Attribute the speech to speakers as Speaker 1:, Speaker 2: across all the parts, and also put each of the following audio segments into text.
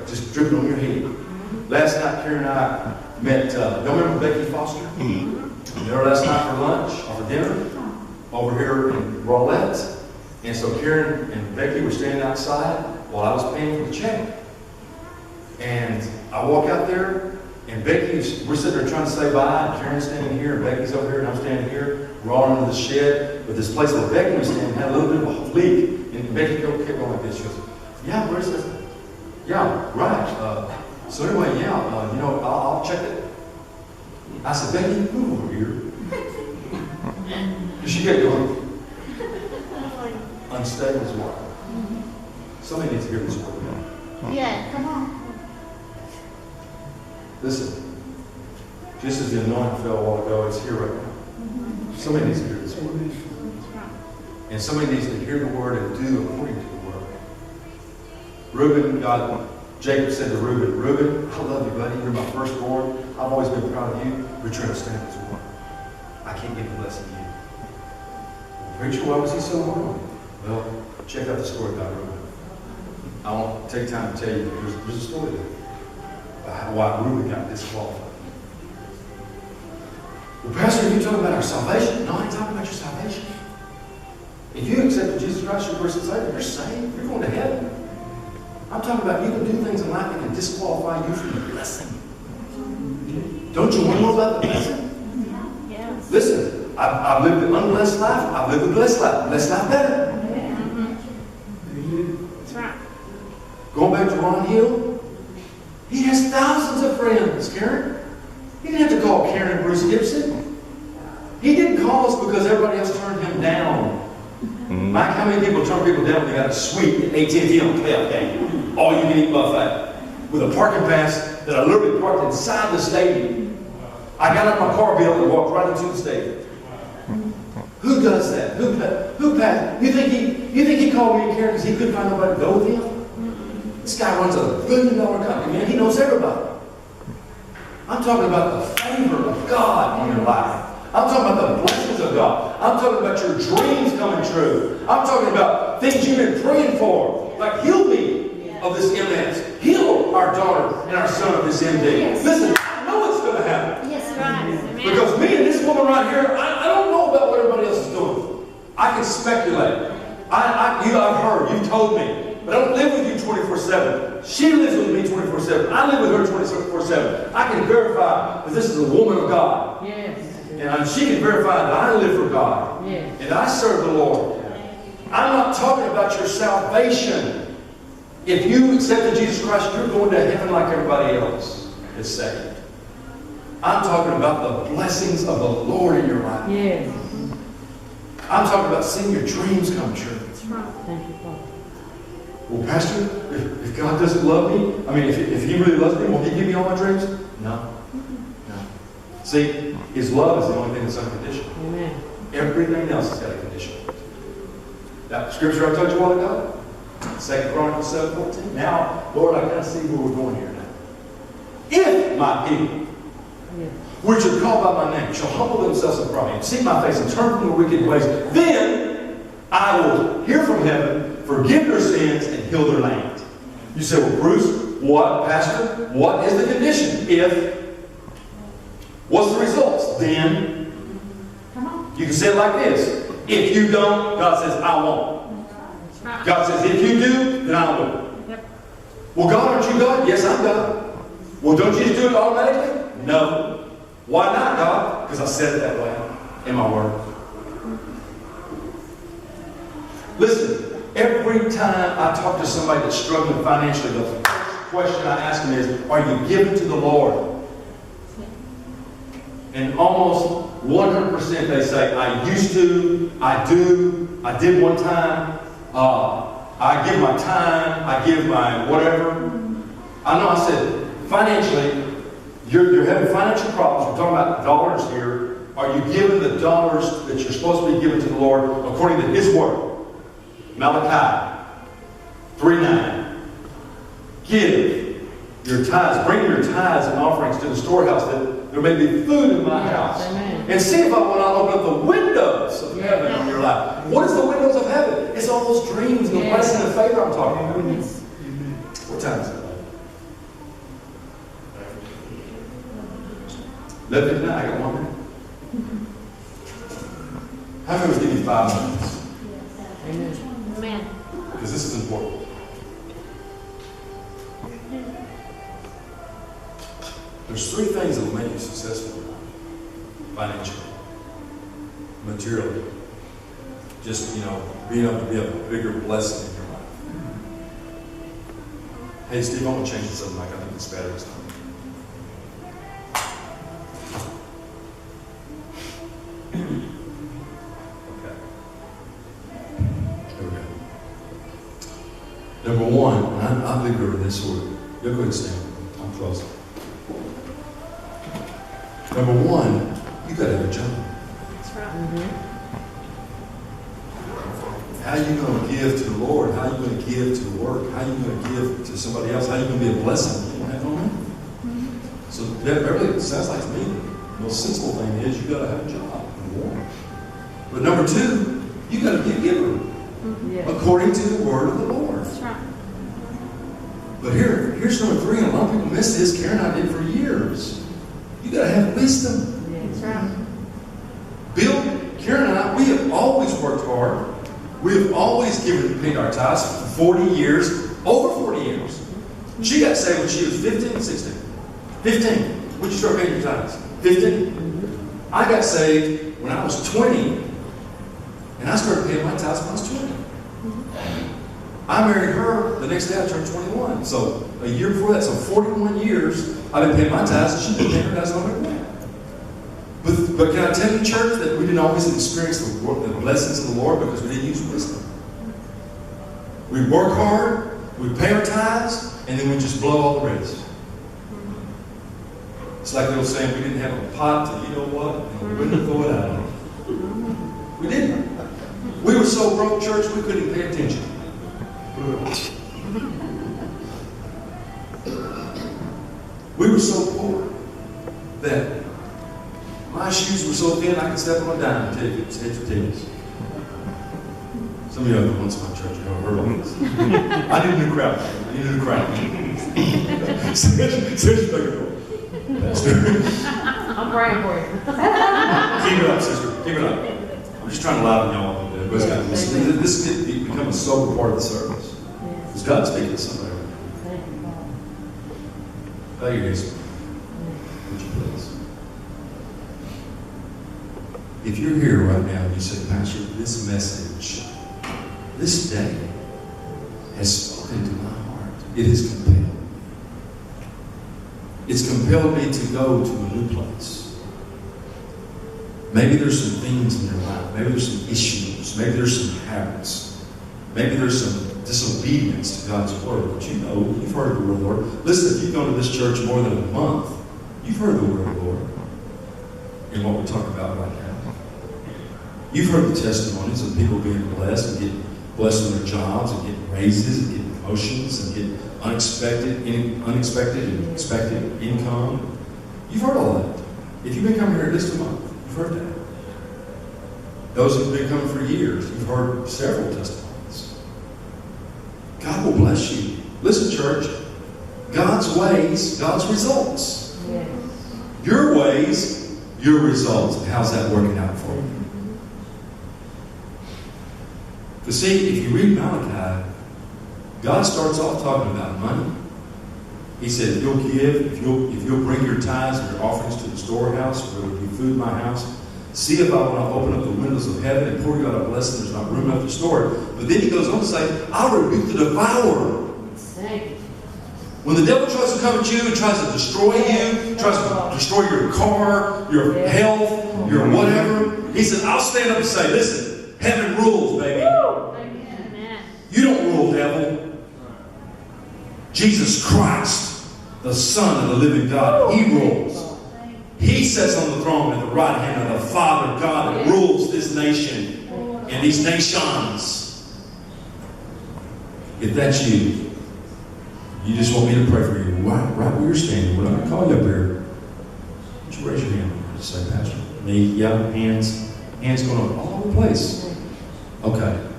Speaker 1: just dripping on your head. Last night, Karen and I met, y'all remember Becky Foster? We met her last night for lunch, or for dinner, over here in Rowlett. And so Karen and Becky were standing outside while I was paying for the check. And I walk out there, and Becky's, we're sitting there trying to say bye, and Karen's standing here, and Becky's over here, and I'm standing here. We're all under the shed, but this place where Becky was standing had a little bit of a leak. And Becky kept going like this. She goes, yeah, where's this? Yeah, right. So anyway, yeah, you know, I'll check it. I said, Becky, move over here. She kept going, unstable as what? Somebody needs to hear this word.
Speaker 2: Yeah, come on.
Speaker 1: Listen, just as the anointing fell a while ago, it's here right now. Somebody needs to hear this word. And somebody needs to hear the word and do according to the word. Reuben, Jacob said to Reuben, Reuben, I love you, buddy. You're my firstborn. I've always been proud of you, but you're understanding this word. I can't give a blessing to you. Preacher, why was he so hard? Well, check out the story about Reuben. I won't take time to tell you, there's a story there about why Reuben got disqualified. Well, Pastor, are you talking about our salvation? No, I ain't talking about your salvation. If you accepted Jesus Christ, your personal Savior, you're saved. You're going to heaven. I'm talking about you can do things in life that can disqualify you from the blessing. Don't you want to know about the blessing?
Speaker 2: Yes.
Speaker 1: Listen, I've lived an unblessed life. I've lived a blessed life. Blessed life better.
Speaker 2: That's right.
Speaker 1: Going back to Ron Hill, he has thousands of friends, Karen. He didn't have to call Karen and Bruce Gibson. He didn't call us because everybody else turned him down. Mike, how many people turn people down when they got a suite at AT&T on playoff game? All you can eat buffet. With a parking pass that I literally parked inside the stadium. I got out my car bill and walked right into the stadium. Who does that? Who passed? You think he called me and Karen because he couldn't find nobody to go with him? This guy runs $1 billion company, man. He knows everybody. I'm talking about the favor of God in your life. I'm talking about the blessings of God. I'm talking about your dreams coming true. I'm talking about things you've been praying for. Like, heal me of this MS. Heal our daughter and our son of this MD.
Speaker 2: Yes.
Speaker 1: Listen, I know it's going to happen.
Speaker 2: Yes, right.
Speaker 1: Because me and this woman right here, I don't know about what everybody else is doing. I can speculate. I've heard, you've told me. But I don't live with you 24/7. She lives with me 24/7. I live with her 24/7. I can verify that this is a woman of God.
Speaker 2: Yes.
Speaker 1: And she can verify that I live for God.
Speaker 2: Yes.
Speaker 1: And I serve the Lord. I'm not talking about your salvation. If you accepted Jesus Christ, you're going to heaven like everybody else is saved. I'm talking about the blessings of the Lord in your life.
Speaker 2: Yes.
Speaker 1: I'm talking about seeing your dreams come true.
Speaker 2: That's right. Thank you, Father.
Speaker 1: Well, Pastor, if God doesn't love me, I mean, if He really loves me, will He give me all my dreams? No. No. See, His love is the only thing that's unconditional.
Speaker 2: Amen.
Speaker 1: Everything else has got a condition. That scripture I told you a while ago, 2 Chronicles 7:14. Now, Lord, I kind of see where we're going here now. If my people, which are called by my name, shall humble themselves and pray, and seek my face and turn from their wicked ways, then I will hear from heaven, forgive their sins, and heal their land. You say, well, Bruce, what, Pastor? What is the condition? If. What's the results? Then.
Speaker 2: Come on.
Speaker 1: You can say it like this. If you don't, God says, I won't. God says, if you do, then I will.
Speaker 2: Yep.
Speaker 1: Well, God, aren't you God? Yes, I'm God. Well, don't you just do it automatically? No. Why not, God? Because I said it that way in my word. Listen, every time I talk to somebody that's struggling financially, the first question I ask them is, are you giving to the Lord? And almost 100% they say, I used to, I do, I did one time, I give my time, I give my whatever. I know I said, financially, you're having financial problems. We're talking about dollars here. Are you giving the dollars that you're supposed to be giving to the Lord according to His Word? Malachi 3:9. Give your tithes. Bring your tithes and offerings to the storehouse that there may be food in my house.
Speaker 2: Amen.
Speaker 1: And see if I want to open up the windows of heaven on your life. What is the windows of heaven? It's all those dreams and the blessing and favor I'm talking about. What time is it? Let me know. I got 1 minute. How many of us give me 5 minutes?
Speaker 2: Amen.
Speaker 1: Because this is important. There's 3 things that will make you successful in life. Financially, materially, just, being able to be a bigger blessing in your life. Hey, Steve, I want to change this up, Mike. I think this battery's done. Okay. Here we go. Number 1, and I believe we're in this order. You go ahead and stand. I'm close. Number 1, you got to have a job.
Speaker 2: That's right.
Speaker 1: How are you going to give to the Lord? How are you going to give to the work? How are you going to give to somebody else? How are you going to be a blessing? You don't have no money. So that really sounds like to me, the most sensible thing is you got to have a job. But number 2, you got to be a giver. According to the word of the Lord.
Speaker 2: That's right.
Speaker 1: But here's number 3, and a lot of people miss this. Karen and I did for years. You got to have wisdom.
Speaker 2: That's right.
Speaker 1: Bill, Karen and I, we have always worked hard. We have always paid our tithes for 40 years, over 40 years. She got saved when she was 15, 16. 15. When did you start paying your tithes? 15. I got saved when I was 20, and I started paying my tithes when I was 20. I married her the next day I turned 21. So a year before that, so 41 years, I've been paying my tithes, and she's been paying her tithes on her way. But can I tell you, church, that we didn't always experience the blessings of the Lord because we didn't use wisdom. We work hard, we pay our tithes, and then we just blow all the rest. It's like they were saying we didn't have a pot to, you know what, and we wouldn't throw it out. We didn't. We were so broke, church, we couldn't even pay attention. We were so poor that my shoes were so thin I could step on a dime and take it. Heads or tails. Some of you have once in my church, you know, heard of this. I need a new crowd. I need a new crowd.
Speaker 2: I'm praying for you.
Speaker 1: Keep it up, sister. Keep it up. I'm just trying to loud y'all. This is become a sober part of the service. Because God's speaking to somebody. Bow your heads. Would you please? If you're here right now and you say, Pastor, this message, this day has spoken to my heart. It has compelled me. It's compelled me to go to a new place. Maybe there's some things in your life. Maybe there's some issues. Maybe there's some habits. Maybe there's some disobedience to God's word. But you know, you've heard the word of the Lord. Listen, if you've gone to this church more than a month, you've heard the word of the Lord in what we're talking about right now. You've heard the testimonies of people being blessed and getting blessed in their jobs and getting raises and getting promotions and getting unexpected and expected income. You've heard all that. If you've been coming here at least a month, you've heard that. Those who've been coming for years, you've heard several testimonies. God will bless you. Listen, church, God's ways, God's results.
Speaker 2: Yes.
Speaker 1: Your ways, your results. How's that working out for you? Because see, if you read Malachi, God starts off talking about money. He said, if you'll give, if you'll bring your tithes and your offerings to the storehouse, where there will be food in my house, see if I want to open up the windows of heaven and pour you out a blessing. There's not room enough to store it. But then he goes on to say, I'll rebuke the devourer. When the devil tries to come at you and tries to destroy you, tries to destroy your car, your health, your whatever, he said, I'll stand up and say, listen, heaven rules, baby. You don't rule, devil. Jesus Christ, the Son of the living God, he rules. He sits on the throne at the right hand of the Father God that rules this nation and these nations. If that's you, you just want me to pray for you, right where you're standing. When I call you up here, would you raise your hand? Just say, Pastor. Me, yeah, hands going up all over the place. Okay.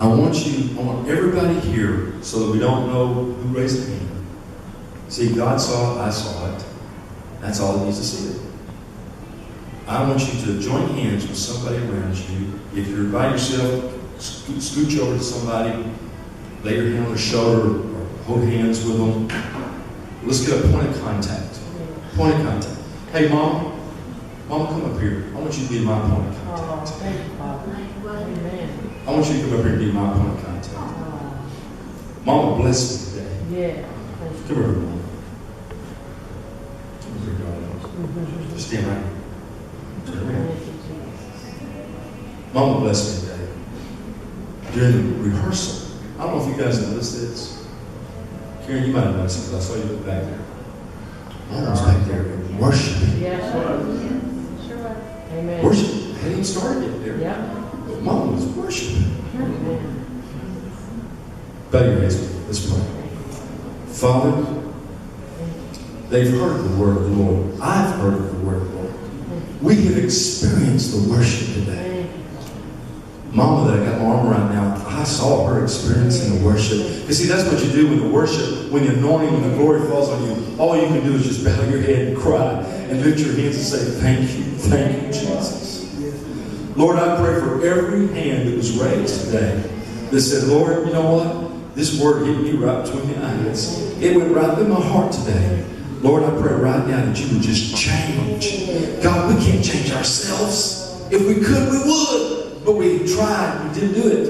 Speaker 1: I want everybody here, so that we don't know who raised their hand. See, God saw it, I saw it. That's all it needs to see it. I want you to join hands with somebody around you. If you're by yourself, scooch over to somebody, lay your hand on their shoulder, or hold hands with them. Let's get a point of contact. Point of contact. Hey, Mom. Mom, come up here. I want you to be my point of contact.
Speaker 2: Thank you, Father. Amen.
Speaker 1: I want you to come up here and be my point of contact. Mama, bless me today.
Speaker 2: Yeah.
Speaker 1: Come here, Mom. Come here, darling. Just stand right here. Turn around. Mama, bless me today. During the rehearsal, I don't know if you guys noticed this. Karen, you might have noticed it because I saw you look back there. Mama was back there worshiping.
Speaker 2: Yes, sure. Amen.
Speaker 1: Worship hadn't even started yet there.
Speaker 2: Yep.
Speaker 1: But Mama was worshiping.
Speaker 2: Amen.
Speaker 1: Bow your heads with me. Let's pray. Father, they've heard the word of the Lord. I've heard the word of the Lord. We have experienced the worship today. Mama that I got my arm around now, I saw her experiencing the worship. Because see, that's what you do when the worship, when the anointing, when the glory falls on you. All you can do is just bow your head and cry and lift your hands and say, thank you, Jesus. Lord, I pray for every hand that was raised today that said, Lord, you know what? This word hit me right between the eyes. It went right through my heart today. Lord, I pray right now that you would just change. God, we can't change ourselves. If we could, we would. But we tried. We didn't do it.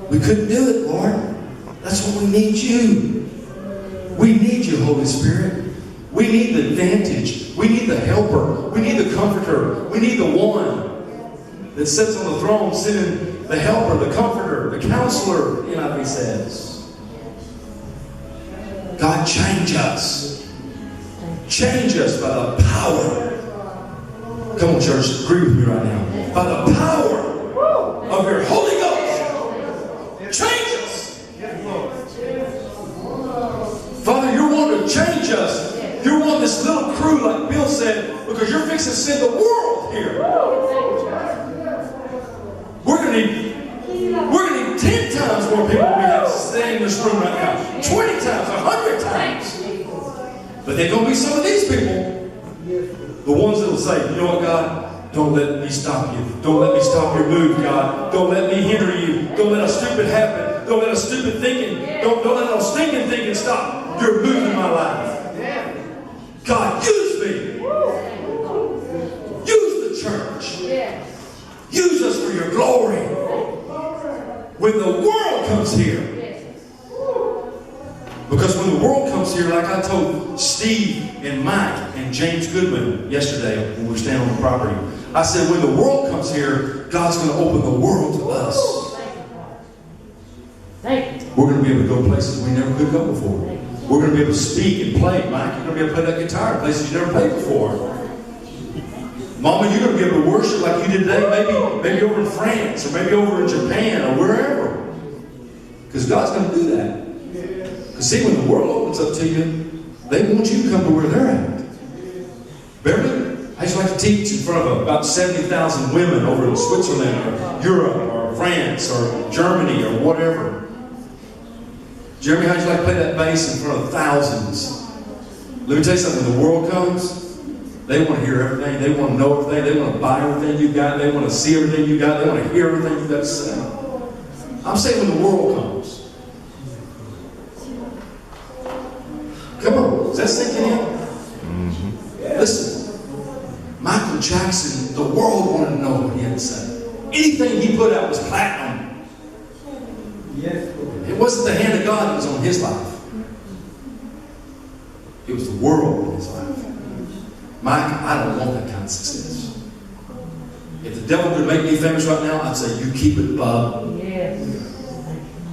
Speaker 1: We couldn't do it, Lord. That's what we need you. We need you, Holy Spirit. We need the advantage. We need the helper. We need the comforter. We need the one that sits on the throne, sending the helper, the comforter, the counselor, NIV says. God, change us. Change us by the power. Come on, church, agree with me right now. By the power of your Holy Ghost, change us. Father, you're wanting to change us. You're wanting this little crew, like Bill said, because you're fixing to send the world here. We're going to need 10 times more people than we have standing in this room right now. 20 times, 100 times. But there's going to be some of these people, the ones that will say, you know what, God? Don't let me stop you. Don't let me stop your move, God. Don't let me hinder you. Don't let a stupid habit. Don't let a stupid thinking. Don't let no stinking thinking stop your move in my life. God, use me. Use the church. Use us for your glory. When the world comes here. Because when the world comes here, like I told Steve and Mike and James Goodwin yesterday when we were standing on the property, I said, when the world comes here, God's going to open the world to us. We're going to be able to go places we never could go before. We're going to be able to speak and play. Mike, you're going to be able to play that guitar in places you never played before. Mama, you're going to be able to worship like you did today, maybe over in France, or maybe over in Japan, or wherever. Because God's going to do that. Because see, when the world opens up to you, they want you to come to where they're at. Beverly, I used to like to teach in front of about 70,000 women over in Switzerland, or Europe, or France, or Germany, or whatever. Jeremy, how'd you like to play that bass in front of thousands? Let me tell you something, when the world comes, they want to hear everything, they want to know everything, they want to buy everything you got, they want to see everything you got, they want to hear everything you got to say. I'm saying when the world comes. Come on, is that sinking in? Mm-hmm. Listen, Michael Jackson, the world wanted to know what he had to say. Anything he put out was platinum. Yes. It wasn't the hand of God that was on his life. It was the world in his life. Mike, I don't want that kind of success. If the devil could make me famous right now, I'd say, you keep it, Bob. Yes.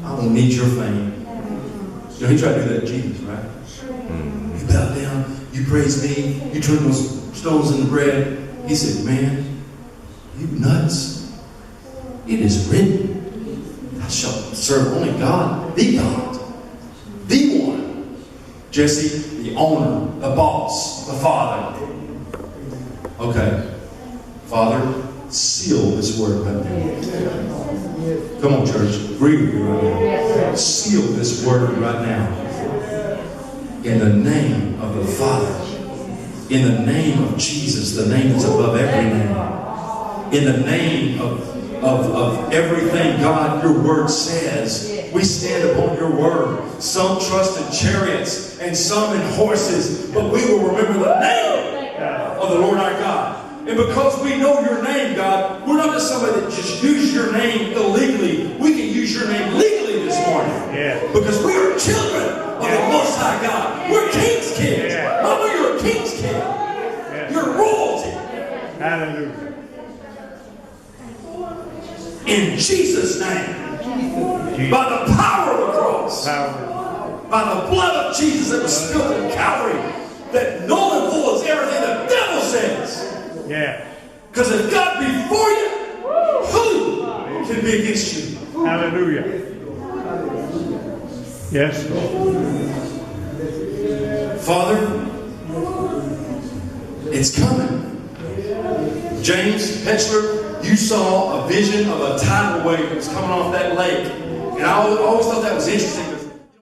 Speaker 1: I don't need your fame. You know, he tried to do that to Jesus, right? You bow down, you praise me, you turn those stones into bread. He said, man, you nuts. It is written, thou shalt serve only God, the one. Jesse, the owner, the boss, the father. Okay. Father, seal this word right now. Come on, church. Agree with me right now. Seal this word right now. In the name of the Father, In the name of Jesus, the name that's above every name. In the name of everything, God, your word says, we stand upon your word. Some trust in chariots and some in horses, but we will remember the name of the Lord our God. And because we know your name, God, we're not just somebody that just uses your name illegally. We can use your name legally this morning.
Speaker 3: Yeah.
Speaker 1: Because we are children of the Most High God. We're king's kids.
Speaker 3: Yeah.
Speaker 1: Mama, you're a king's kid.
Speaker 3: Yeah.
Speaker 1: You're royalty.
Speaker 3: Hallelujah.
Speaker 1: In Jesus' name. By the power of the cross. By the blood of Jesus that was spilled in Calvary. That null and void is everything the devil says.
Speaker 3: Yeah.
Speaker 1: Because if God be for you, who can be against you?
Speaker 3: Hallelujah. Yes, Lord.
Speaker 1: Father, it's coming. James Hetzler, you saw a vision of a tidal wave that was coming off that lake. And I always thought that was interesting.